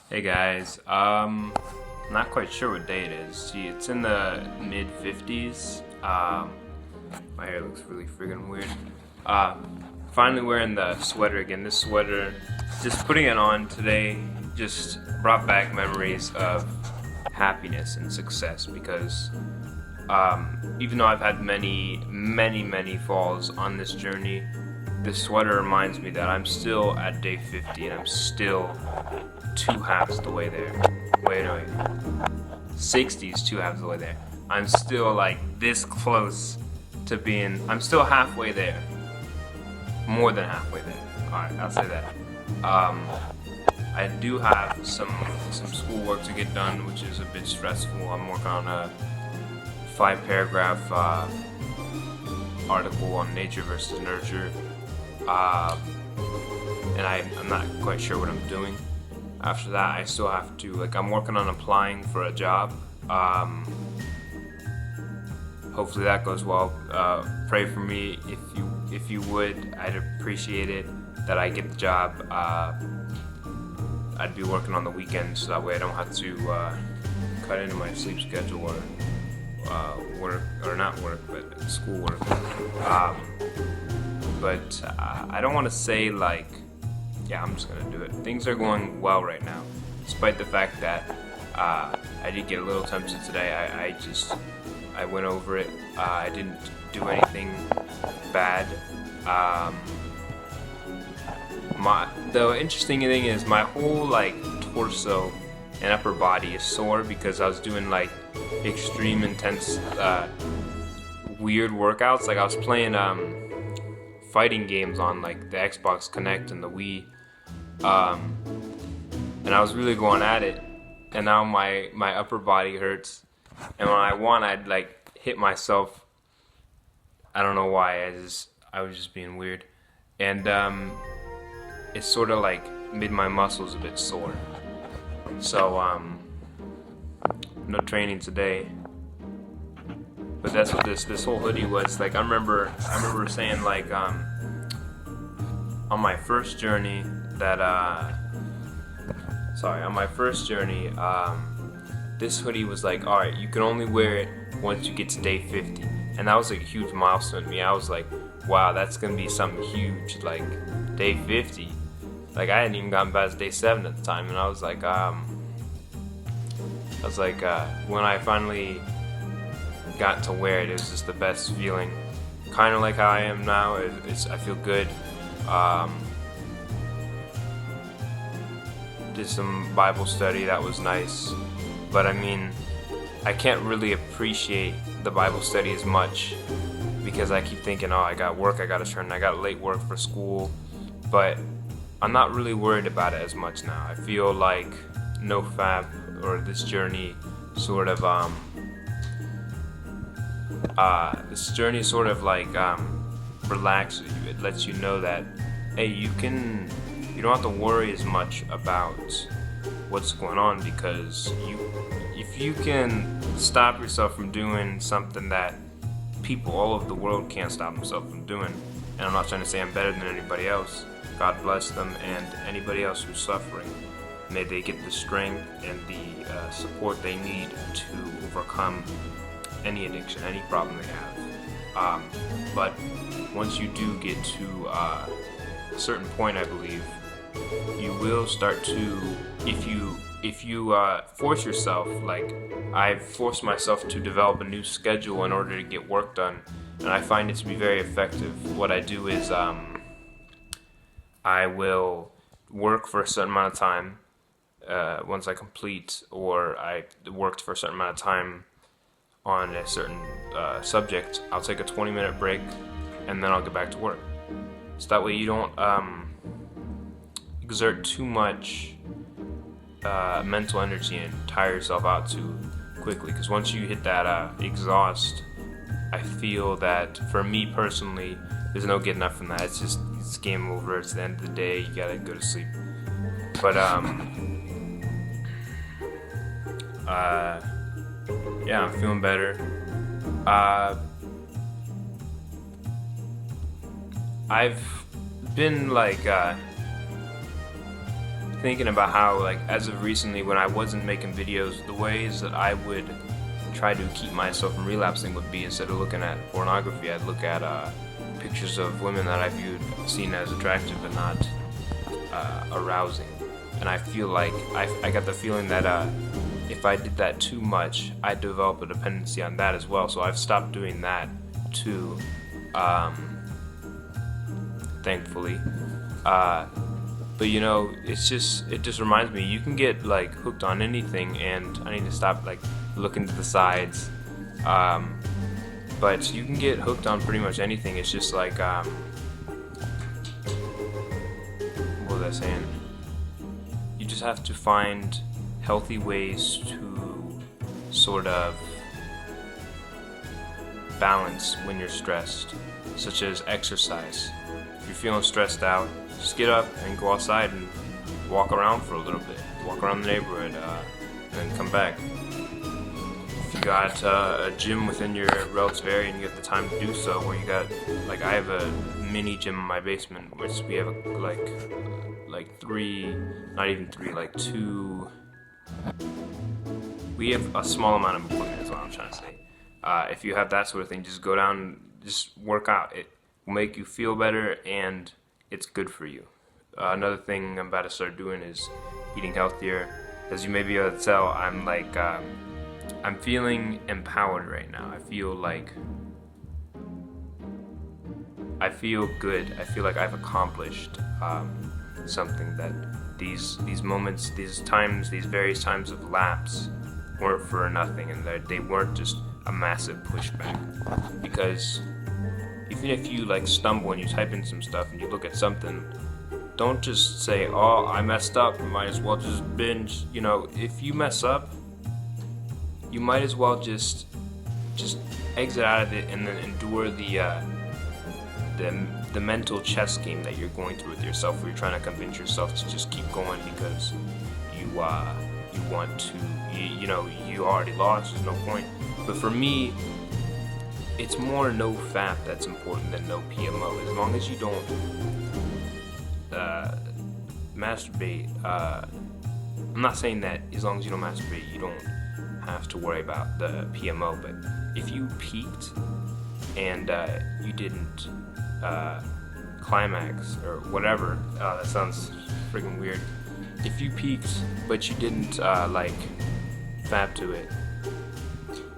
Hey guys, not quite sure what day it is. See, it's in the mid 50s. My hair looks really friggin' weird. Uh, Finally wearing the sweater again. This sweater, just putting it on today, just brought back memories of happiness and success because even though I've had many falls on this journey, this sweater reminds me that I'm still at day 50 and I'm still two halves the way there. Wait, no, wait. 60 is two halves the way there. I'm still like this close to being. I'm still halfway there. More than halfway there. Alright, I'll say that. I do have some schoolwork to get done, which is a bit stressful. I'm working on a 5-paragraph article on nature versus nurture. And I'm not quite sure what I'm doing. After that, I still have to, I'm working on applying for a job. Hopefully that goes well. Pray for me if you would. I'd appreciate it that I get the job. I'd be working on the weekends, so that way I don't have to cut into my sleep schedule or work, or not work, but school work. But I don't want to say yeah, I'm just gonna do it. Things are going well right now, despite the fact that I did get a little tempted today. I went over it. I didn't do anything bad. The interesting thing is my whole torso and upper body is sore because I was doing extreme intense weird workouts. I was playing fighting games on the Xbox Connect and the Wii. And I was really going at it, and now my upper body hurts, and when I won I'd hit myself. I don't know why. I was just being weird, and it sort of made my muscles a bit sore. So no training today, but that's what this whole hoodie was. I remember saying on my first journey that this hoodie was alright, you can only wear it once you get to day 50, and that was a huge milestone to me. I was like, wow, that's gonna be something huge, day 50. I hadn't even gotten past day 7 at the time, and I was like, when I finally got to wear it, it was just the best feeling. Kind of like how I am now. I feel good. Did some Bible study, that was nice, but I can't really appreciate the Bible study as much because I keep thinking, oh, I got work I gotta turn, I got late work for school, but I'm not really worried about it as much now. I feel like NoFap, or this journey sort of relaxes you. It lets you know that, hey, you don't have to worry as much about what's going on, because if you can stop yourself from doing something that people all over the world can't stop themselves from doing, and I'm not trying to say I'm better than anybody else. God bless them, and anybody else who's suffering, may they get the strength and the support they need to overcome any addiction, any problem they have. But once you do get to a certain point, I believe, you will start to, if you force yourself, I've forced myself to develop a new schedule in order to get work done, and I find it to be very effective. What I do is I will work for a certain amount of time once I complete, or I worked for a certain amount of time on a certain subject. I'll take a 20-minute break, and then I'll get back to work. So that way you don't exert too much mental energy and tire yourself out too quickly, because once you hit that exhaust, I feel that for me personally, there's no getting up from that. It's game over. It's the end of the day. You gotta go to sleep. But yeah, I'm feeling better. I've been thinking about how, like, as of recently, when I wasn't making videos, the ways that I would try to keep myself from relapsing would be, instead of looking at pornography, I'd look at pictures of women that I seen as attractive but not arousing. And I feel like I got the feeling that if I did that too much, I'd develop a dependency on that as well. So I've stopped doing that too, thankfully. But you know, it just reminds me, you can get like hooked on anything, and I need to stop like looking to the sides. But you can get hooked on pretty much anything. It's just like, what was I saying? You just have to find healthy ways to sort of balance when you're stressed, such as exercise. If you're feeling stressed out, just get up and go outside and walk around for a little bit. Walk around the neighborhood, and then come back. If you got a gym within your relative area and you got the time to do so, where you got, like, I have a mini gym in my basement, which we have like three, not even three, like two. We have a small amount of equipment, is what I'm trying to say. If you have that sort of thing, just go down, just work out. It will make you feel better, and it's good for you. Another thing I'm about to start doing is eating healthier. As you may be able to tell, I'm like, I'm feeling empowered right now. I feel good. I feel like I've accomplished something, that these moments, these various times of lapse weren't for nothing, and that they weren't just a massive pushback. Because even if you like stumble and you type in some stuff and you look at something, don't just say, oh, I messed up, might as well just binge. You know, if you mess up, you might as well just exit out of it and then endure the mental chess game that you're going through with yourself, where you're trying to convince yourself to just keep going because you want to, you know, you already lost, there's no point. But for me, it's more NoFap that's important than NoPmo. As long as you don't masturbate, I'm not saying that as long as you don't masturbate, you don't have to worry about the PMO, but if you peaked and you didn't climax or whatever, that sounds freaking weird. If you peaked but you didn't like fap to it,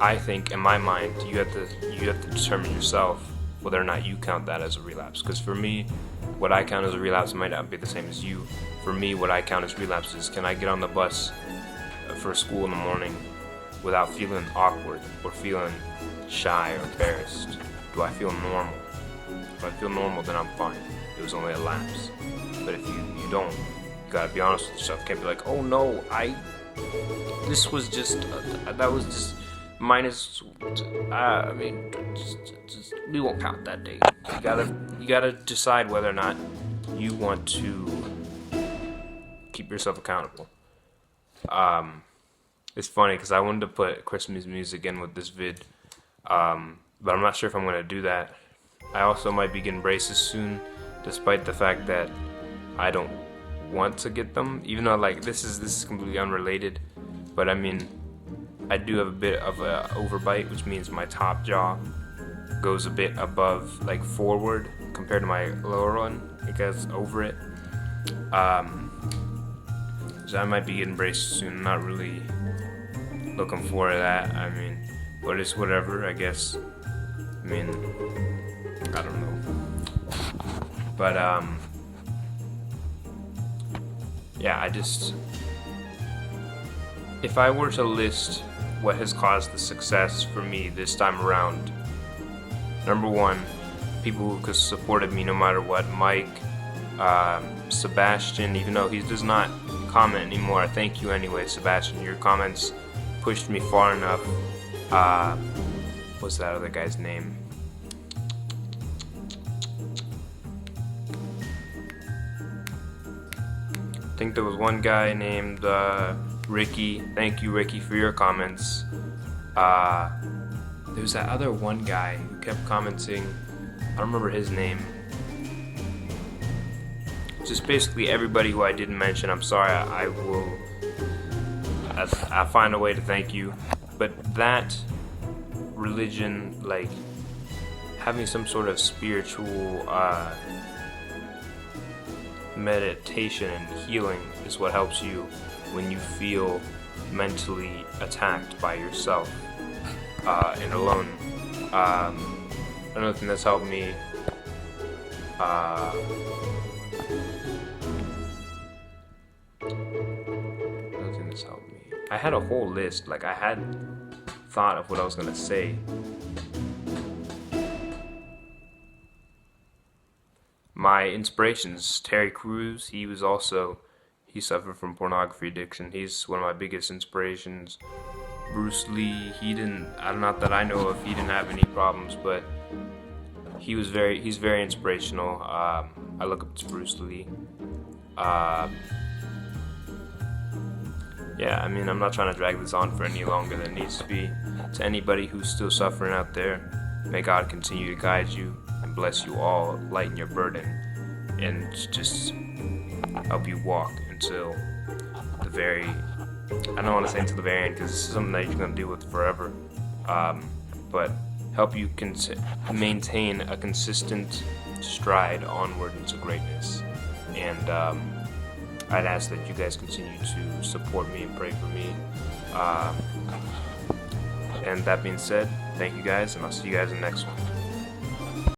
I think in my mind you have to determine yourself whether or not you count that as a relapse. Because for me, what I count as a relapse might not be the same as you. For me, what I count as relapse is, can I get on the bus for school in the morning without feeling awkward or feeling shy or embarrassed? Do I feel normal? If I feel normal, then I'm fine. It was only a lapse. But if you don't, you gotta be honest with yourself. Can't be like, oh no, this was just, that was just minus, I mean, just, we won't count that day. You gotta decide whether or not you want to keep yourself accountable. It's funny because I wanted to put Christmas music in with this vid, but I'm not sure if I'm gonna do that. I also might be getting braces soon, despite the fact that I don't want to get them, even though like this is completely unrelated. But I mean, I do have a bit of a overbite, which means my top jaw goes a bit above, like forward, compared to my lower one. It goes over it. So I might be getting braces soon. I'm not really looking forward to that. I mean, but it's whatever, I guess. I mean, I don't know. But yeah, if I were to list what has caused the success for me this time around, number one, people who supported me no matter what. Mike, Sebastian, even though he does not comment anymore, thank you anyway, Sebastian. Your comments pushed me far enough. What's that other guy's name? I think there was one guy named Ricky. Thank you, Ricky, for your comments. There was that other one guy who kept commenting. I don't remember his name. just basically everybody who I didn't mention, I'm sorry. I'll find a way to thank you. But that religion, like having some sort of spiritual meditation and healing, is what helps you when you feel mentally attacked by yourself and alone. Another thing that's helped me, I had a whole list, like I had thought of what I was gonna say. My inspirations: Terry Crews. He suffered from pornography addiction. He's one of my biggest inspirations. Bruce Lee. Not that I know of, he didn't have any problems, but he's very inspirational. I look up to Bruce Lee. Yeah, I mean, I'm not trying to drag this on for any longer than it needs to be. To anybody who's still suffering out there, may God continue to guide you and bless you all, lighten your burden, and just help you walk until the very, I don't want to say until the very end, because this is something that you're going to deal with forever, but help you maintain a consistent stride onward into greatness. And I'd ask that you guys continue to support me and pray for me. And that being said, thank you guys, and I'll see you guys in the next one.